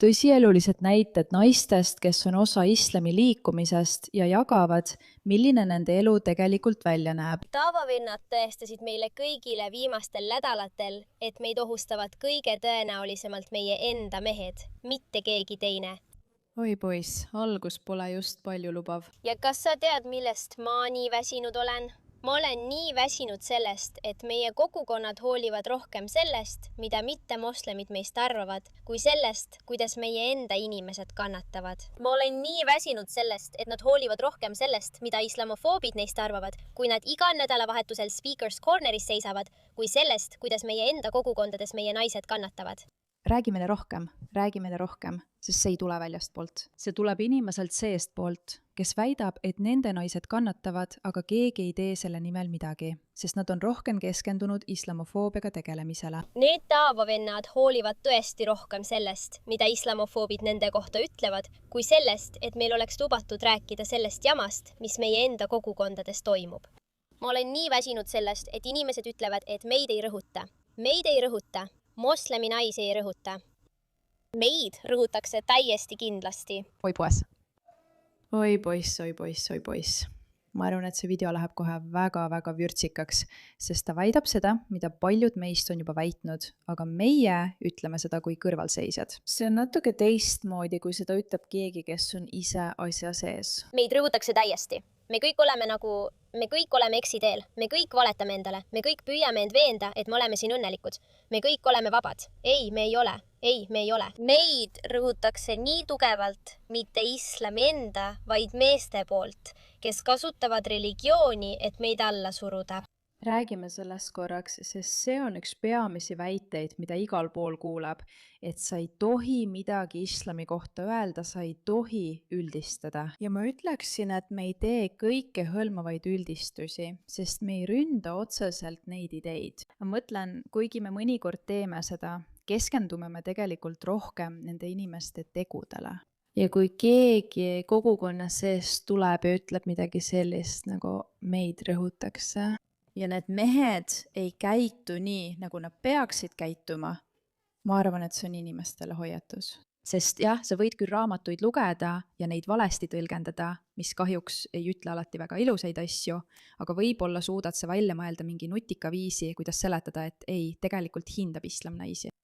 Tõsielulised näited naistest, kes on osa islami liikumisest ja jagavad, milline nende elu tegelikult välja näeb. Taavavennad tõestasid meile kõigile viimastel nädalatel, et meid ohustavad kõige tõenäolisemalt meie enda mehed, mitte keegi teine. Oi poiss, algus pole just palju lubav. Ja kas sa tead, millest ma nii väsinud olen? Ma olen nii väsinud sellest, et meie kogukonnad hoolivad rohkem sellest, mida mittemoslemid meist arvavad, kui sellest, kuidas meie enda inimesed kannatavad. Ma olen nii väsinud sellest, et nad hoolivad rohkem sellest, mida islamofoobid neist arvavad, kui nad igal nädalavahetusel Speakers Corneris seisavad, kui sellest, kuidas meie enda kogukondades meie naised kannatavad. Räägi meile rohkem, sest see ei tule väljastpoolt. See tuleb inimeselt seestpoolt, kes väidab, et nende naised kannatavad, aga keegi ei tee selle nimel midagi, sest nad on rohkem keskendunud islamofoobiaga tegelemisele. Need taavavennad hoolivad tõesti rohkem sellest, mida islamofoobid nende kohta ütlevad, kui sellest, et meil oleks lubatud rääkida sellest jamast, mis meie enda kogukondades toimub. Ma olen nii väsinud sellest, et inimesed ütlevad, et meid ei rõhuta. Meid ei rõhuta. Moslemi naisi ei rõhuta. Meid rõhutakse täiesti kindlasti. Oi poiss. Ma arvan, et see video läheb kohe väga-väga vürtsikaks, sest ta väidab seda, mida paljud meist on juba väitnud, aga meie ütleme seda kui kõrvalseisjad. See on natuke teistmoodi, kui seda ütleb keegi, kes on ise asja sees. Meid rõhutakse täiesti. Me kõik oleme eksiteel, me kõik valetame endale, me kõik püüame end veenda, et me oleme siin õnnelikud. Me kõik oleme vabad. Ei, me ei ole. Meid rõhutakse nii tugevalt, mitte islami enda, vaid meeste poolt, kes kasutavad religiooni, et meid alla suruda. Räägime sellest korraks, sest see on üks peamisi väiteid, mida igal pool kuuleb, et sa ei tohi midagi islami kohta öelda, sa ei tohi üldistada. Ja ma ütleksin, et me ei tee kõike hõlmavaid üldistusi, sest me ei ründa otseselt neid ideid. Ma mõtlen, kuigi me mõnikord teeme seda, keskendume me tegelikult rohkem nende inimeste tegudele. Ja kui keegi kogukonnas sees tuleb ja ütleb midagi sellist, nagu meid rõhutakse, ja need mehed ei käitu nii, nagu nad peaksid käituma, ma arvan, et see on inimestele hoiatus. Sest jah, sa võid küll raamatuid lugeda ja neid valesti tõlgendada, mis kahjuks ei ütle alati väga ilusaid asju, aga võib-olla suudad sa välja mõelda mingi nutika viisi, kuidas seletada, et ei, tegelikult hindab islam naisi.